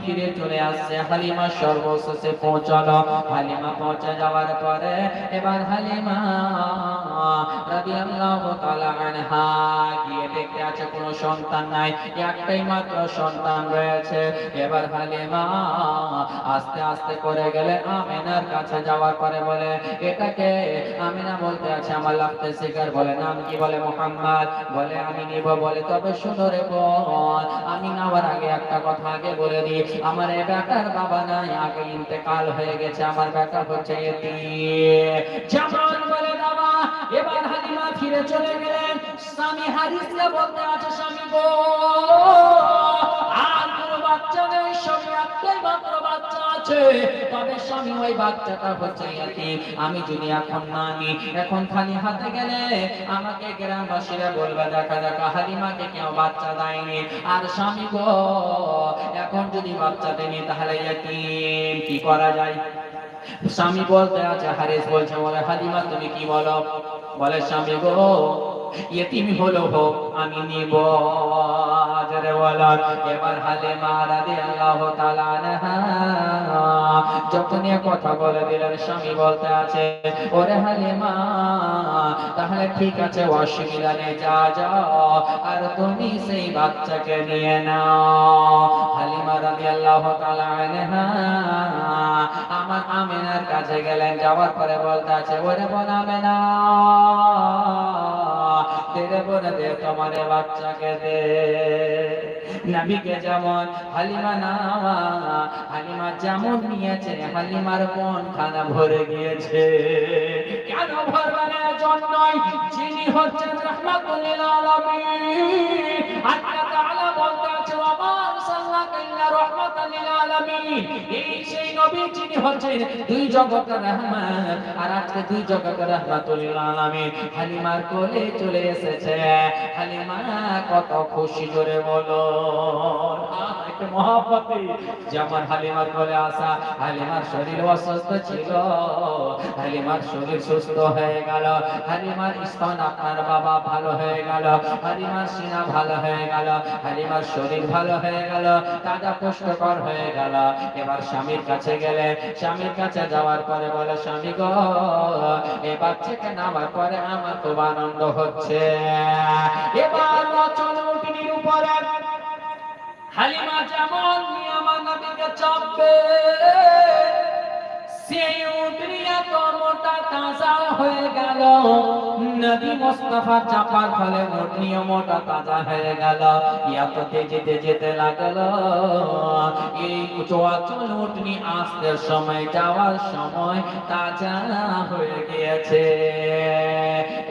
ফিরে চলে আসছে। হালিমা সর্বশেষে পৌঁছালো। হালিমা পৌঁছে যাওয়ার পরে এবার হালিমা রাদিয়াল্লাহু তাআলা আনহা গিয়ে দেখতে আছে কোনো সন্তান নাই, একটাই মাত্র সন্তান রয়েছে। এবার হালিমা আস্তে আস্তে করে গেলে আমিনার কাছে যাওয়ার পরে বলে, এটাকে? আমিনা বলতে আছে আমার লাগতে শিকার। বলে নাম কি? বলে মুহাম্মদ। বলে আমি নিব। বলে তবে শুনো রে বোন, আমি নেওয়ার আগে একটা কথা আগে বলে দিই, আমার এই বেটার বাবা নাই, আগে ইন্তেকাল হয়ে গেছে, আমার বেটা হচ্ছে এতিম। যেমন বলে বাবা। এবার হালিমা ফিরে চলে গেলেন। স্বামী হারিসকে বলতে আছে, স্বামী গো আর কোনো বাচ্চা নেই, স্বামী একটাই মাত্র বাচ্চা আছে, তবে স্বামী ওই বাচ্চাটা হচ্ছে এতিম। আমি যদি এখন না আনি, এখন খালি হাতে গেলে আমাকে গ্রামবাসীরা বলবে দেখা দেখা হালিমাকে কেউ বাচ্চা দেয়নি। আর স্বামী গো এখন যদি বাচ্চা দেয়নি তাহলে এতিম, কি করা যায়? স্বামী বলতে আছে, হারিস বলছে, বলে হালিমা তুমি কি বলো? বলে স্বামী গো ইতিম হলো হোক, আমি নিব। জোরে বলো। এবার হালিমা রাদিয়াল্লাহু তাআলা আনহা যখন কথা বলে দিলেন, স্বামী বলতে আছে, ওরে হালিমা তাহলে ঠিক আছে, অসুবিধা নেই, যা যাও আর তুমি সেই বাচ্চাকে নিয়ে নাও। হালিমা রাদিয়াল্লাহু তাআলা আনহা আমার আমিনার কাছে গেলেন। যাওয়ার পরে বলতে আছে, ওরে বোন আমিনা তেরে বলে দে তোমার বাচ্চাকে দে। নবীকে যেমন হালিমা নাওয়া, হালিমা যেমন নিয়েছে, হালিমার মন খানা ভরে গিয়েছে। কেন ভরবে না? জন্যই যিনি হচ্ছেন রাহমাতুল লিল আলামিন। আল্লাহ তাআলা বলতে আছে, ওয়া মা আরসালনাকা ইল্লা রাহমাতাল লিল আলামিন। এই সেই নবী যিনি হচ্ছেন দুই জগতের রহমত, আর আজকে দুই জগতের রাহমাতুল লিল আলামিন হালিমার কোলে চলে এসেছে। হালিমা কত খুশি, জোরে বলো। একটু মহব্বতে যেমন হালিমার কোলে আসা, হালিমার শরীর অসুস্থ ছিল, হালিমার শরীর সুস্থ হয়ে গেল। হালিমার স্তন আপনার বাবা ভালো হয়ে গেল, হালিমার সিনা ভালো হয়ে গেল, হালিমার শরীর ভালো হয়ে গেল, তাজা পুষ্টকর হয়ে গেল। এবার স্বামীর কাছে গেলে, স্বামীর কাছে যাওয়ার পরে বলে, স্বামী গো এই বাচ্চাকে নামার পরে আমার খুব আনন্দ হচ্ছে। এবার রচন উটনির উপরে হালিমা যেমন আমার নবীকে চাপবে, সেই উটনি এত মোটা তাজা হয়ে গেল। নবী মুস্তাফা চাপার ফলে উটনিও মোটা তাজা হয়ে গেল। এত তেজে যেতে লাগলো। এই চলাচল উটনি আসতে সময় যাওয়ার সময় তাজা হয়ে গিয়েছে।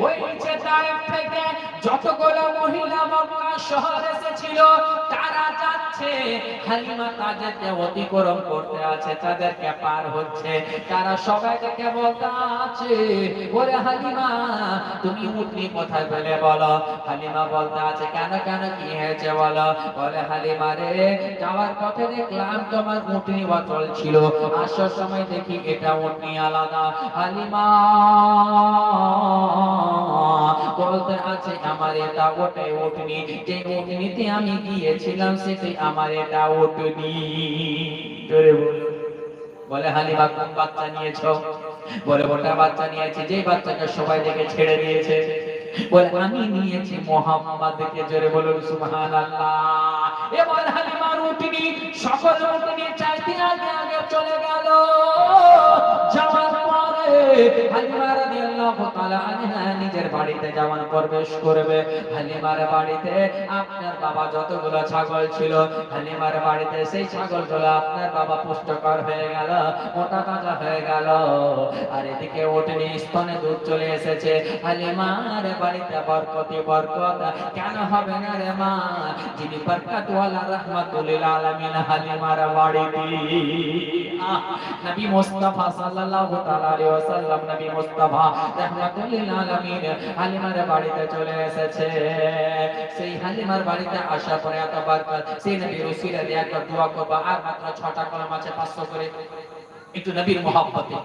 ওই যে তায়েফ থেকে যতগুলো মহিলা মক্কা শহর এসেছিল তারা যাচ্ছে, হালিমা তাদেরকে অতিক্রম করতে আছে, তাদেরকে পার হচ্ছে। তারা সবাইকে বলতে আছে, ওরে হালিমা তুমি উটনি কোথায় পেলে বলো? হালিমা বলতে আছে, কেন কেন কি হয়েছে বলো? বলে হালিমা রে যাওয়ার পথে দেখলাম তোমার উটনি অচল ছিল, আসার সময় দেখি এটা উটনি আলাদা। হালিমা বলতে আছে, আমার এটা ওটাই উটনি, যে উটনিতে আমি গিয়েছিলাম সেটাই আমার এটা উটনি। জোরে বলো। বলে হালিমা কোন বাচ্চা নিয়েছো? বলে ওটা বাচ্চা নিয়েছি, যেই বাচ্চাকে সবাই দেখে ছেড়ে দিয়েছে। বলে আমি নিয়েছি মুহাম্মাদকে। জোরে বলুন সুবহানাল্লাহ। এবার হালিমার উটনি সকল উটনি চাইতে আগে আগে চলে গেল। যাওয়ার পরে হালিমা রাদিয়াল্লাহু তাআলা আনহা নিজের বাড়িতে যখন প্রবেশ করবে, হালিমার বাড়িতে আপনার বাবা যতগুলো ছাগল ছিল, হালিমার বাড়িতে সেই ছাগলগুলো আপনার বাবা পুষ্টকর হয়ে গেল, মোটা তাজা হয়ে গেল। আর এদিকে উটনি স্তনে দুধ চলে এসেছে। হালিমার বাড়িতে বরকতি বরকত কেন হবে না রে মা? যিনি বরকত ওয়ালা রাহমাতুল লিল আলামিন হালিমার বাড়িতে। নবী মুস্তাফা সাল্লাল্লাহু তাআলা আলাইহি ওয়াসাল্লাম, নবী মুস্তাফা রাহমাতুল লিল আলামিন হালিমার বাড়িতে চলে এসেছে। সেই হালিমার বাড়িতে আসার পরে এত বরকত, সেই নবীর উসিলা দিয়ে একটা দোয়া করবা। আর মাত্র 6টা কলম আছে, 500 করে একটু নবীর মহব্বতে,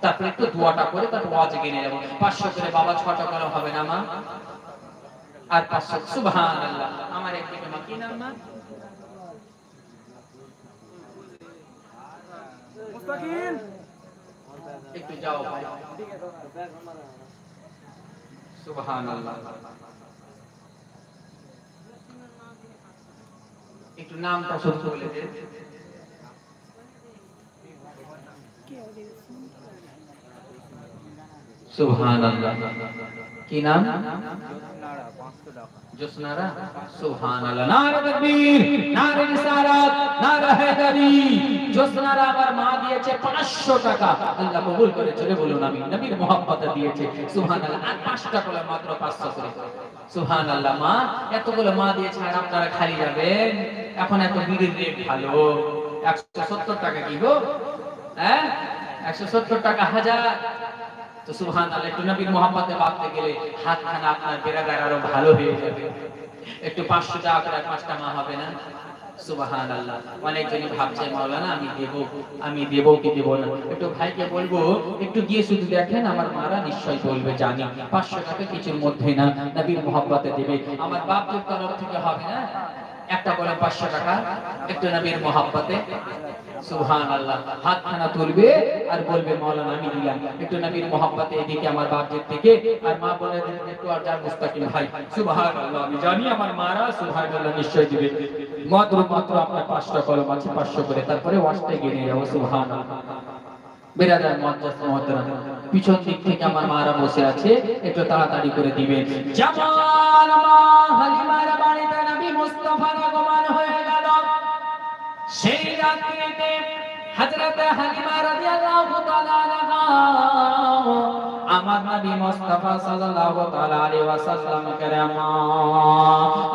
তারপরে একটু দোয়াটা করে তারপর ওয়াজে গিয়ে নেব। 500 করে বাবা, 6টা কলম হবে না মা? আর 500 সুবহানাল্লাহ। আমার একদিকে মা কি নাম মা? একটু যাও ভাই। সুবহানাল্লাহ। একটু নামটা শুনতে বলে দে। সুবহানাল্লাহ। কি নাম? জোসনারা। সুবহানাল্লাহ। নারে তাকবীর, নারে রিসালাত, নারে হায়দারি। জোসনারা আমার মা দিয়েছে 500 টাকা। আল্লাহ কবুল করে, চলে বলুন আমিন। নবীর মুহাব্বতে দিয়েছে। সুবহানাল্লাহ। আর 5 টাকা করে মাত্র 500 করে। সুবহানাল্লাহ। মা এতগুলো মা দিয়েছে আর আপনারা খালি যাবেন? এখন এত বিড়ির রেট ভালো। 170 টাকা কি গো? হ্যাঁ, 170 টাকা হাজার। তো সুবহানাল্লাহ। একটু নবীর মুহাব্বতে বাঁধতে গেলে হাতখানা আপনার বেরাদার আরো ভালো হয়ে যাবে। একটু 500 টাকা করে 5টা মা হবে না? সুবহানাল্লাহ। অনেকজনই ভাবছে মাওলানা আমি দেব কি দেব না। একটু ভাইকে বলবো একটু গিয়ে শুধু দেখেন, আমার মারা নিশ্চয় বলবে জানি 500 টাকা কিছুর মধ্যে না, নবীর মুহাব্বতে দেবে। আমার বাপের তরফ থেকে হবে না, একটা বলে 500 টাকা একটু নবীর মুহাব্বতে। সুবহানাল্লাহ। হাতখানা তুলবে আর বলবে মাওলানা আমি দিলাম। একটু নবীর মুহাব্বতে এদিকে আমার বাপের থেকে আর মা বলে একটু আর যার মুস্তাকিম ভাই। সুবহানাল্লাহ। আমি জানি আমার মারা সুবহানাল্লাহ নিশ্চয় দিবে। মাত্র আপনার 5টা কলম আছে, 500 করে। তারপরে ওয়াশতে গিয়ে নিয়ে যাবো। সুবহানাল্লাহ। বেরাদার মুআজ্জাজ মুহতারাম, পিছন দিক থেকে আমার মারা বসে আছে, একটু তাড়াতাড়ি করে দিবেন। জামাল মা হালিমার বাড়িতে নবী মুস্তাফার আগমন হয়ে গেল। সেই রাত্রিতে হযরত হালিমা রাদিয়াল্লাহু তাআলা আনহা আমার নবী মুস্তাফা সাল্লাল্লাহু তাআলা আলাইহি ওয়াসাল্লাম কেরামা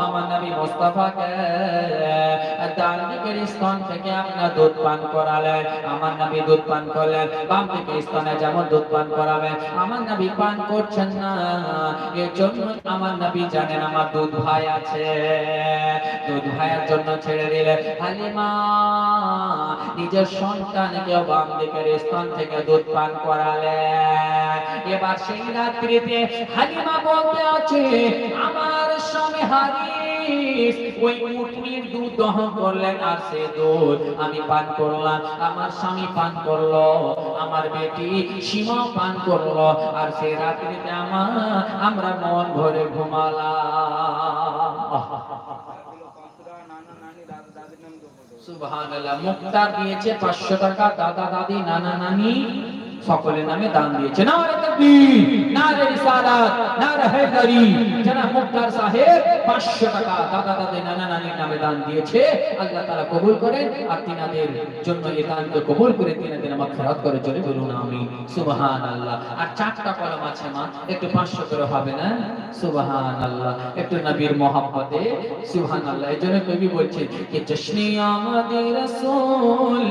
আমার নবী মুস্তাফাকে ডান দিকের স্তন থেকে আপনার দুধ পান করালেন। আমার নবী দুধ পান করলেন। বাম দিকের স্তনে যেমন দুধ পান করাবেন, আমার নবী পান করছেন না। এর জন্য আমার নবী জানেন আমার দুধ ভাই আছে, দুধ ভাইয়ের জন্য ছেড়ে দিলেন। হালিমা নিজের সন্তানকে বাম দিকের স্তন থেকে দুধ পান করালেন। এবার সেই রাত্রিতে হালিমা বলতে আছে আমার স্বামী হারিস ওই উটনির দুধ দহন করলেন আর সে দুধ আমি পান করলাম, আমার স্বামী পান করলো, আমার বেটি সীমা পান করলো। আর সেই রাত্রিতে আমরা মন ভরে ঘুমালাম। সুবহানাল্লাহ। মুক্তার দিয়েছে 500 টাকা, দাদা দাদি নানা নানি সকলের নামে দান দিয়েছে। নারে তাকবীর, নারে রিসালাত, নারে হায়দারি। জনাব মুক্তার সাহেব 500 টাকা দাদা দাদি নানা নানির নামে দান দিয়েছে। আল্লাহ তাআলা কবুল করেন আর তিনাদের জন্য এই দানকে কবুল করে তিনাদের মাগফিরাত করে, চলে বলুন আমিন। সুবহানাল্লাহ। আর 4টা কলম আছে মা, একটু 500 করে হবে না? সুবহানাল্লাহ। একটু নবীর মুহাব্বতে সুবহানাল্লাহ। এজন্য কবি বলছে যে জশ্নে আমাদের রাসূল,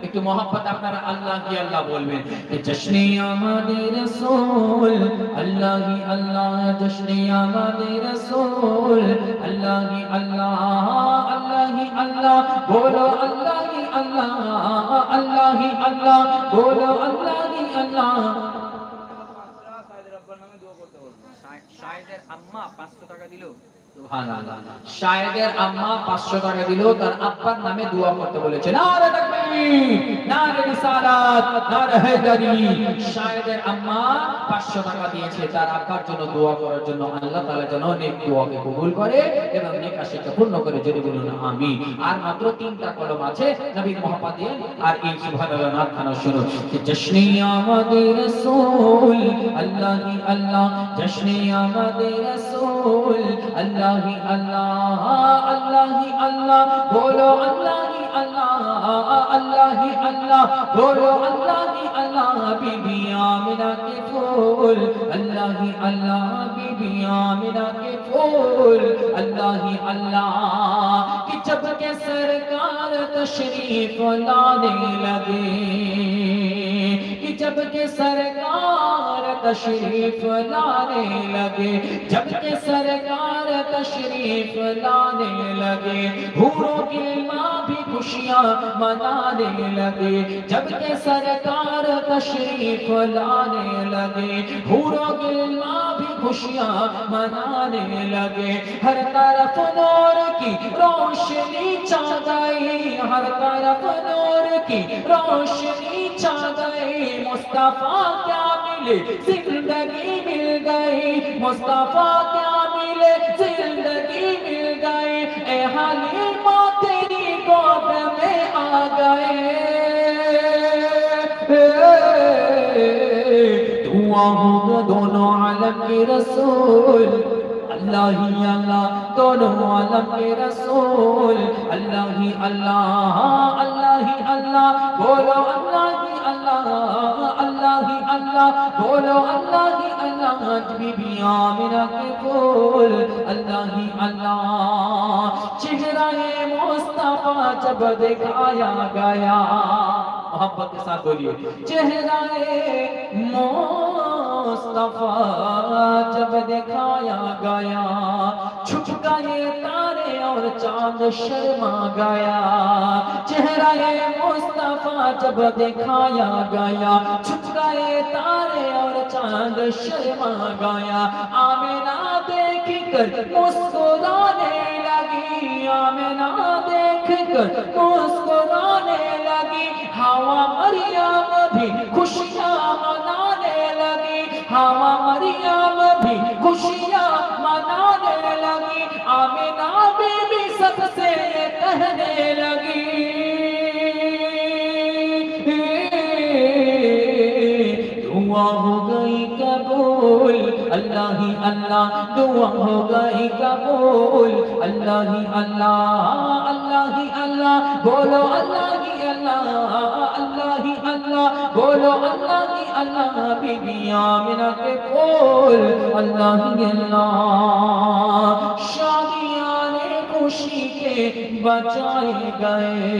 একটু মোহাব্বত আপনারা আল্লাহ কি আল্লাহ বলবেন। জশ্নে আমাদের রাসূল আল্লাহি আল্লাহ, জশ্নে আমাদের রাসূল আল্লাহি আল্লাহ, আল্লাহি আল্লাহ বলো, আল্লাহি আল্লাহ, আল্লাহি আল্লাহ বলো, আল্লাহি আল্লাহ। শায়েদের আম্মা 500 টাকা দিল। সুবহানাল্লাহ। শায়েদের আম্মা 500 টাকা দিল, তার আব্বার নামে দোয়া করতে বলেছে। নারে তাকবীর, নারে রিসালাত, নারে হায়দারি। শায়েদের আম্মা 500 টাকা দিয়েছে তার আব্বার জন্য দোয়া করার জন্য। আল্লাহ তাআলা যেন নেক দোয়াকে কবুল করে এবং নেক আশাকে পূর্ণ করে, যদি বলুন আমিন। আর মাত্র 3টা কলম আছে নবীর মুহাব্বতে। আর এই সুবহানাল্লাহ নামখানা শুনুন। জশ্নে আমাদের রাসূল আল্লাহি আল্লাহ, জশ্নে আমাদের রাসূল আল্লাহি আল্লাহ, আল্লাহি আল্লাহ বলো, আল্লাহি আল্লাহ, আল্লাহি আল্লাহ বলো, আল্লাহি আল্লাহ। বিবি আমিনা के फूल अल्लाही अल्लाह, बीबी आमिना के फूल अल्लाही अल्लाह। कि जब के सरकार तशरीफ लाने लगे, कि जब के सरकार तशरीफ लाने लगे, जब के सरकार तशरीफ लाने लगे, हूरों की माँ भी खुशियाँ मनाने लगे। जब के सरकार तशरीफ लाने लगे, हूरों की माँ भी खुशियाँ मनाने लगे। हर तरफ नूर की रोशनी छा गई, हर तरफ नूर की रोशनी छा गई, मुस्तफा क्या मिले जिंदगी मिल गई, मुस्तफा क्या मिले जिंदगी मिल गई, ए हलीमा तेरी गोद में आ गए। दुआ होगा दोनों आलम के रसूल, अल्लाह ही अल्लाह दोनों आलम के रसूल, अल्लाह ही अल्लाह, अल्लाह ही अल्लाह, बोलो अल्लाह ही अल्लाह, अल्लाह ही अल्लाह, बोलो अल्लाह ही अल्लाह। बीबी आमिना के फूल, अल्लाह ही अल्लाह। चेहरा-ए मुस्तफा जब दिखाया गया, मोहब्बत के साथ बोलिए, चेहरा-ए मुस्तफा जब दिखाया गया, छुप गए तारे और चांद शर्मा गया, चेहरा-ए मुस्तफा जब दिखाया गया, छुप गए तारे और चांद शर्मा गया, आमिना देख कर मुस्कुराने लगी, आमिना देख कर मुस्कुराने लगी, हवा मरियम भी खुशियां मनाने लगी, हवा मरियम भी खुशियां मनाने लगी, आमिना बीबी सबसे कहने लगी, दुआ हो गई कबूल, अल्लाह ही अल्लाह, दुआ हो गई कबूल, अल्लाह ही अल्लाह, अल्लाह ही अल्लाह, बोलो अल्लाह ही अल्लाह, अल्लाह ही अल्लाह, बोलो अल्लाह ही अल्लाह। बीबी आमिना के फूल, अल्लाह ही अल्लाह। शादियां ने खुशी के बचाए गए,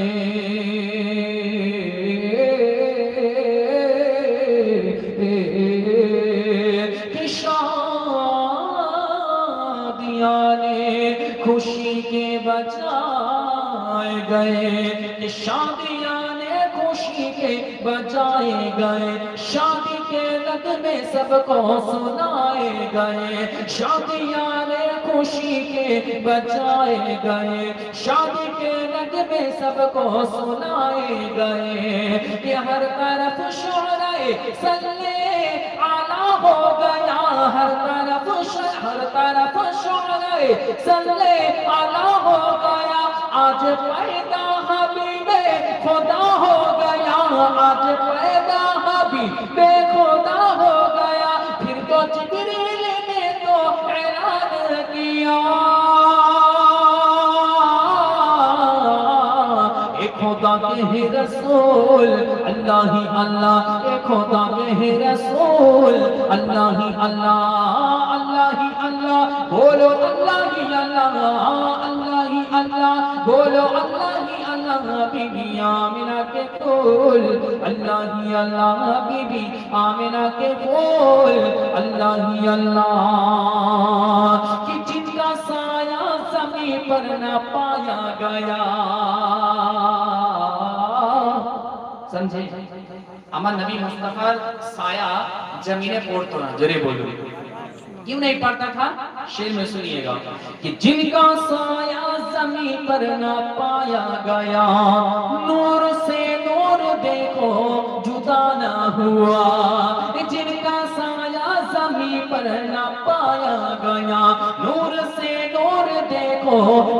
खुशी के बचाए गए, शादियां ने खुशी के बचाए गए, शादी के नगमे सबको सुनाए गए, शादियां ने खुशी के बचाए गए, शादी के नगमे सबको सुनाए गए, कि हर तरफ शोराए सल्ले आला हो गया, हर तरफ शोराए सल्ले आला हो गया, आज पैदा हबीबे खुदा हो गया, आज पैदा हबीबे खुदा हो गया, फिर तो जिब्रील ने तो ऐलान किया, खुदा के ही रसूल, अल्लाह ही अल्लाह, खुदा के ही रसूल, अल्लाह ही अल्लाह, अल्लाह ही अल्लाह, बोलो अल्लाह ही अल्लाह, अल्लाह ही अल्लाह, बोलो अल्लाह ही अल्लाह। बीबी आमिना के फूल, अल्लाह ही अल्लाह, बीबी आमिना के फूल, अल्लाह ही अल्लाह, कि जिनका साया ज़मीन पर न पाया गया, समझे? আমার নবী মুস্তাফার ছায়া जमीने पड़तो ना, जरे बोलो क्यों नहीं पड़ता था? शेर में सुनिएगा, कि जिनका साया जमीन पर ना पाया गया, नूर से नूर देखो जुदा ना हुआ, जिनका साया जमीन पर ना पाया गया, नूर से नूर देखो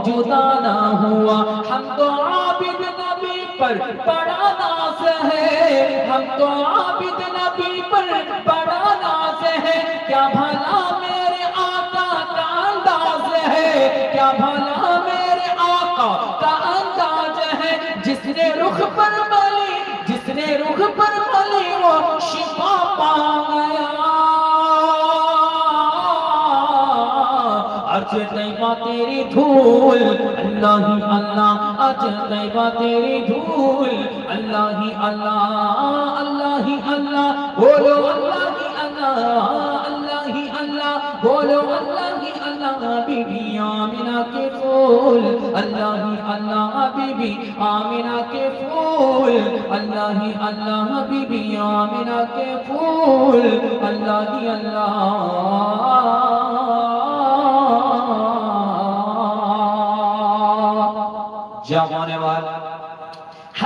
जुदा ना हुआ, हम तो आबिद नबी पर बड़ा नाज है, हम तो आबिद नबी पर बड़ा नाज है, क्या भला मेरे आका का अंदाज है, क्या भला मेरे आका का अंदाज है, जिसने रुख पर मली, जिसने रुख पर मली वो शिफा पा गया, आज तैबा तेरी धूल, अल्लाह ही अल्लाह, आज तैबा तेरी धूल, अल्लाह ही अल्लाह, अल्लाह ही अल्लाह, बोलो अल्लाह ही अल्लाह, अल्लाह ही अल्लाह, बोलो अल्लाह ही अल्लाह। बीबी आमिना के फूल, अल्लाह ही अल्लाह, बीबी आमिना के फूल, अल्लाह ही अल्लाह, बीबी आमिना के फूल, अल्लाह ही अल्लाह। जमाने वाला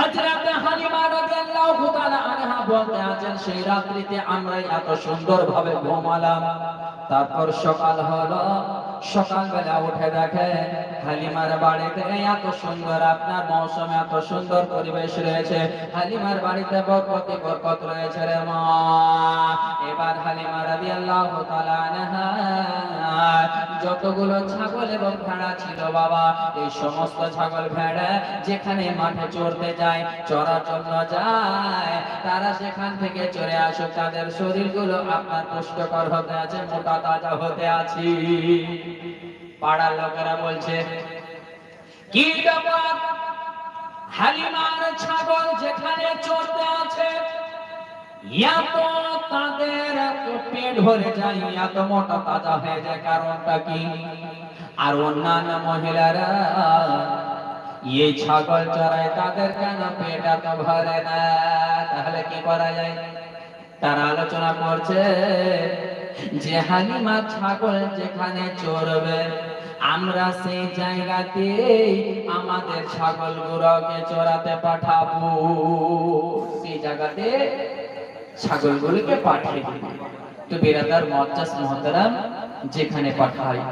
হযরত হালিমা রাদিয়াল্লাহু তাআলা আনহা বলতে আছেন সেই রাত্রিতে আমরা এত সুন্দরভাবে ঘুমালাম, তারপর সকাল হলো, সকালবেলা উঠে দেখে হালিমার বাড়িতে এত সুন্দর আপনার মৌসুমে এত সুন্দর পরিবেশ রয়েছে, হালিমার বাড়িতে বরকত রয়েছে রে মা। এবার হালিমা রাদিয়াল্লাহু তাআলা আনহা যতগুলো ছাগল এবং ভেড়া ছিল বাবা, এই সমস্ত ছাগল ভেড়া যেখানে মাঠে চড়তে যায়, চড়ার জন্য যায়, তারা সেখান থেকে চড়ে আসুক, তাদের শরীরগুলো আপনার পুষ্টকর হতে আছে, মোটা তাজা হতে আছে। পাড়ার লোকেরা বলছে কি ব্যাপার, হালিমার ছাগল যেখানে চড়তে আছে এত তাদের পেট ভরে যায়, এত মোটা তাজা হয়ে যায়, কারণটা কি? আর অন্যান্য মহিলারা এই ছাগল চড়ায়, তাদের কেন পেট এত ভরে না? তাহলে কি করা যায়? তারা আলোচনা করছে যে হালিমা ছাগল যেখানে চড়বে আমরা সেই জায়গাতে আমাদের ছাগলগুলোকে চড়াতে পাঠাবো, সেই জায়গাতে ছাগলগুলোকে পাঠিয়ে দিই। তো বিরাদার মুআজ্জাজ মুহতারাম যেখানে পাঠায়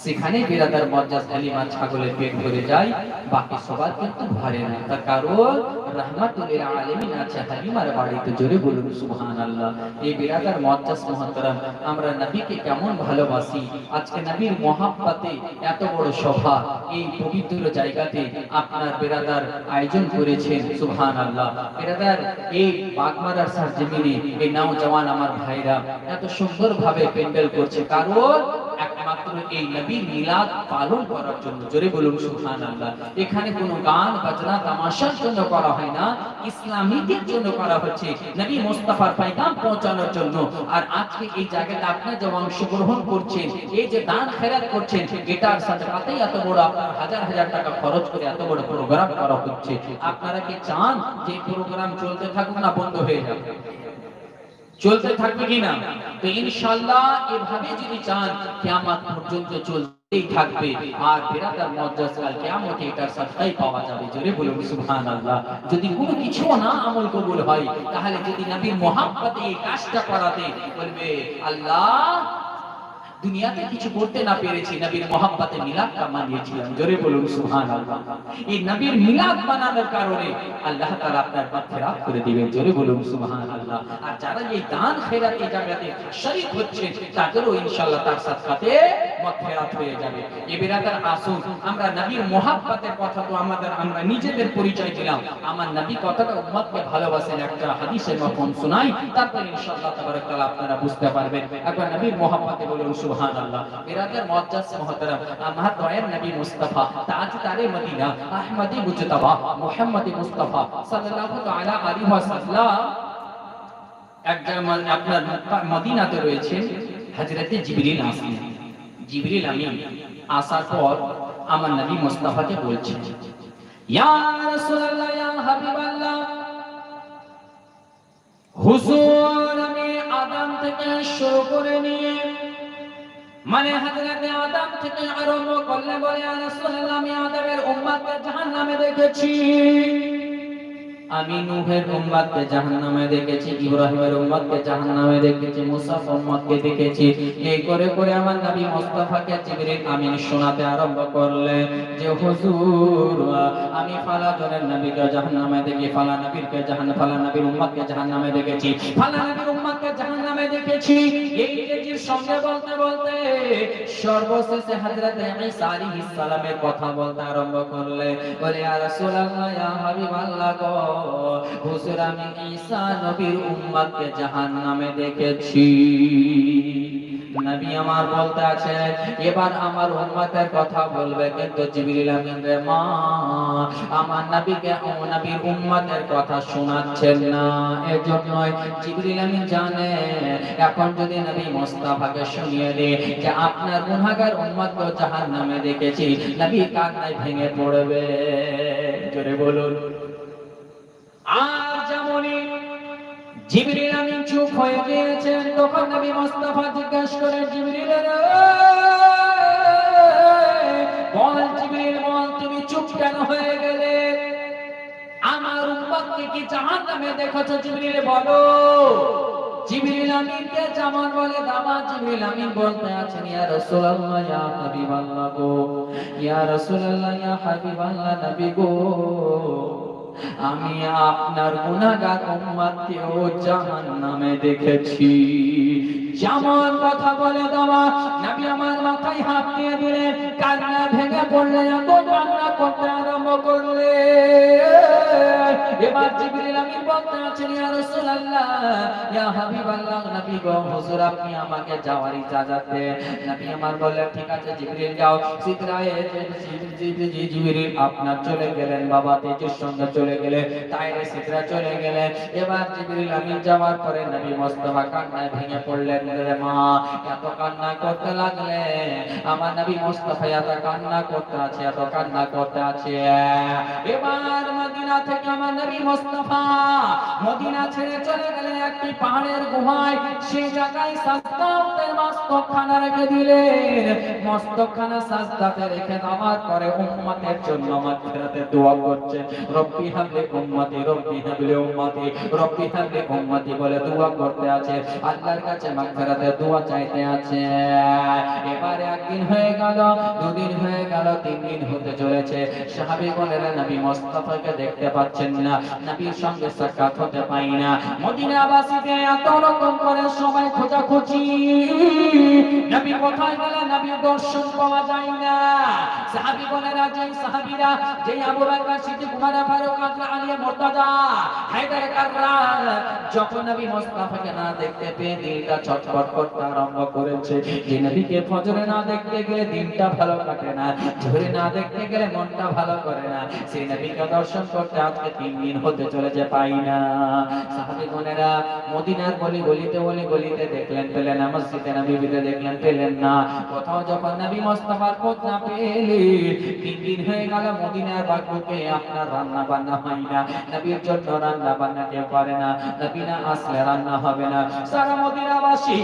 সেখানে বিরাদার মুআজ্জাজ হালিমা ছাগলের পেট ভরে যায়, বাকি সবার কিন্তু ভরে না। তার কারণ রাহমাতুল লিল আলামিন আছে হালিমার বাড়িতে। জোরে বলুন সুবহানাল্লাহ। এই বিরাদার মুআজ্জাজ মুহতারাম আমরা নবীকে কেমন ভালোবাসি, আজকে নবীর মহব্বতে এত বড় সভা এই পবিত্র জায়গাতে আপনার বিরাদার আয়োজন করেছেন। সুবহানাল্লাহ। বিরাদার এই বাগমারার সরজমিনে এই নওজওয়ান আমার ভাইরা এত সুন্দরভাবে প্যান্ডেল করছে, কারণ একমাত্র এই নবীর মিলাদ পালন করার জন্য। জোরে বলুন সুবহানাল্লাহ। এখানে কোনো গান বাজনা তামাশার জন্য করা হয় না, ইসলামীদের জন্য করা হচ্ছে, নবী মুস্তাফার পয়গাম পৌঁছানোর জন্য। আর আজকে এই জায়গাতে আপনি যে অংশগ্রহণ করছেন, এই যে দান খেরাত করছেন, এটার সাথে এত বড় আপনার হাজার হাজার টাকা খরচ করে এত বড় প্রোগ্রাম করা হচ্ছে। আপনারা কি চান যে প্রোগ্রাম চলতে থাকুক না বন্ধ হয়ে যাবে? চলতে থাকবে কিনা? তো ইনশাআল্লাহ এভাবে যদি চান কিয়ামত পর্যন্ত চলতেই থাকবে, আর বিরাদার মুআজ্জাজ কাল কিয়ামতে এটার সাথেই পাওয়া যাবে। জোরে বলুন সুবহানাল্লাহ। যদি কোনো কিছু না আমল কবুল হয়, তাহলে যদি নবীর মহব্বতে এই কাজটা করাতে বলবে আল্লাহ দুনিয়াতে কিছু করতে না পেরেছি, নবীর মহব্বতে মিলাদটা মানিয়েছিলাম। জোরে বলুন সুবহানাল্লাহ। এই নবীর মিলাদ বানানোর কারণে আল্লাহ তাআলা আপনার মাগফিরাত করে দিবেন। জোরে বলুন সুবহানাল্লাহ। আর যারা এই দান খেরাত এই জায়গাতে শরীক হচ্ছেন, তাদেরও ইনশাআল্লাহ তার সাথে মাগফিরাত হয়ে যাবে। এই বিরাদার আসুন আমরা নবীর মহব্বতের কথা তো আমরা নিজেদের পরিচয় দিলাম, আমার নবী কতটা উম্মতকে ভালোবাসেন একটা হাদিসের মাধ্যমে শোনাই, তারপর ইনশাআল্লাহ তাবারাক তাআলা আপনারা বুঝতে পারবেন। একবার নবীর মহব্বতে বলুন সুবহানাল্লাহ। বিরাদার মুআজ্জাজ মুহতারাম আমার দয়ার নবী মুস্তাফা তাজদারে মদিনা আহমদী মুজতবা মুহাম্মদী মুস্তাফা সাল্লাল্লাহু তাআলা আলাইহি ওয়াসাল্লাম একজন আপনার মদিনাতে রয়েছেন, হযরতে জিবরিল আসলেন। জিবরিল আমিন আসার পর আমার নবী মুস্তাফাকে বলছেন, ইয়া রাসূলুল্লাহ ইয়া হাবিবাল্লাহ, হুজুর আমি আদম থেকে শুরু করে নিয়ে মানে হযরতে আদম থেকে আরম্ভ করলে বলে ইয়া রাসূলুল্লাহ আমি আদমের উম্মতকে জাহান্নামে দেখেছি, আমি নূহের উম্মতকে জাহান্নামে দেখেছি, ইব্রাহিমের উম্মতকে জাহান্নামে দেখেছি, মুসার উম্মতকে দেখেছি। এই করে করে আমার নবী মুস্তাফাকে জিবরিল আমিন শোনাতে আরম্ভ করলেন যে হুজুর আমি ফালা জনের নবীকে জাহান্নামে দেখি, ফালা নবীর উম্মতকে জাহান্নামে দেখেছি, ফালা নবীর উম্মতকে জাহান্নামে দেখেছি। এই তেজির সঙ্গে বলতে বলতে সর্বশেষে হযরতে ঈসা আলাইহিস সালামের কথা বলতে আরম্ভ করলেন, বলে ইয়া রাসূলুল্লাহ ইয়া হাবিবাল্লাহ গো হুজুর আমি ঈসা নবীর উম্মতকে জাহান্নামে দেখেছি। নবী আমার বলতে আছেন এবার আমার উম্মতের কথা বলবে, কিন্তু জিবরিল আমিন রে মা আমার নবীকে নবীর উম্মতের কথা শোনাচ্ছেন না। এজন্যই জিবরিল আমিন জানে এখন যদি নবী মুস্তাফাকে শুনিয়ে দেয় যে আপনার গুনাহগার উম্মতকে জাহান্নামে দেখেছি, নবী কান্নায় ভেঙে পড়বে। জোরে বলুন। আর যেমনই জিবরিল আমিন চুপ হয়ে গিয়েছেন, তখন নবী মুস্তাফা জিজ্ঞাসা করে জিবরিল রে বল জিবরিল বল তুমি চুপ কেন হয়ে গেলে? আমার মোহাম্মদকে কি জাহান্নামে দেখেছো জিবরিল বলো। জিবরিল আমিনকে যেমন বলে দামাত জিবরিল আমিন বলতে আছেন ইয়া রাসূলুল্লাহ ইয়া হাবিবাল্লাহ গো, ইয়া রাসূলুল্লাহ ইয়া হাবিবাল্লাহ নবী গো, আমি আপনার গুনাহগার উম্মতকেও জাহান্নামে দেখেছি। যেমন কথা বলে দেওয়া নবী আমার মাথায় হাত দিয়ে দিলেন, কান্না ভেঙে পড়লেন, এত কান্না করতে আরম্ভ করলেন। এবার জিবরিল আমিন বলতে আছেন ইয়া রাসূলুল্লাহ ইয়া হাবিবাল্লাহ নবী গো, হুজুর আপনি আমাকে যাওয়ার ইজাজত দেন। নবী আমার বললেন ঠিক আছে জিবরিল যাও। সিদরায়ে জিবরিল আপনার চলে গেলেন, বাবা তেজের সঙ্গে চলে গেলেন, তাইরে সিদরা চলে গেলেন। এবার জিবরিল আমিন যাওয়ার পরে নবী মুস্তাফা কান্নায় ভেঙে পড়লেন। রে মা এত কান্না করতে লাগলেন, আমার নবী মুস্তাফা এত কান্না করতে আছে, এত কান্না করতে আছে। এবার মদিনা থেকে আমার নবী মুস্তাফা মদিনা ছেড়ে চলে গেলেন একটি পাহাড়ের গুহায়। সেই জায়গায় সাজদাতে মস্তকখানা রেখে দিলেন। মস্তকখানা সাজদাতে রেখে দেওয়ার পরে উম্মতের জন্য মাগফিরাতের দোয়া করছেন। রব্বি হাবলি উম্মতি, রব্বি হাবলি উম্মতি, রব্বি হাবলি উম্মতি বলে দোয়া করতে আছে, আল্লাহর কাছে মাগফিরাতের দোয়া চাইতে আছে। এবারে একদিন হয়ে গেল, দুদিন হয়ে গেল, 3 দিন হতে চলেছে। সাহাবীগণেরা নবী মুস্তাফাকে দেখতে পাচ্ছেন না, নবীর সঙ্গে সাক্ষাৎ হতে পাই না। মদিনাবাসীতে এত রকম করে সবাই খোঁজাখুঁজি, নবী কোথায় গেলেন, নবীর দর্শন পাওয়া যায় না। সাহাবীগণেরা যেই সাহাবীরা যেই আবু বকর সিদ্দিক, উমর ফারুক, আলী, মুর্তজা, হায়দার কাররার যখন নবী মুস্তাফাকে না দেখতে পেয়ে দিলটা ছটফট করতে আরম্ভ করেছে। যে নবীকে ফজরে না দেখতে গেলে দিনটা ভালো কাটে না, জোহরে না দেখতে গেলে মনটা ভালো করে না, সেই নবীকে দর্শন করতে আজকে 3 দিন হতে চলেছে পাই না। সাহাবীগণেরা মদিনার গলিতে দেখলেন পেলেন না, মসজিদে নববীতে দেখলেন পেলেন না। কোথাও যখন নবী মুস্তাফার খোঁজ না পেলে 3 দিন হয়ে গেল, মদিনার বাগুকে আপনার রান্না বান্না হয় না, নবীর জন্য রান্না বান্না কেউ করে না, নবী না আসলে রান্না হবে না। সারা মদিনাবাসী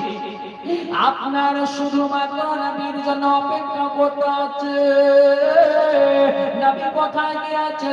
আপনার শুধুমাত্র নবীর জন্য অপেক্ষা করতে আছে। নবী কোথায় গিয়েছে?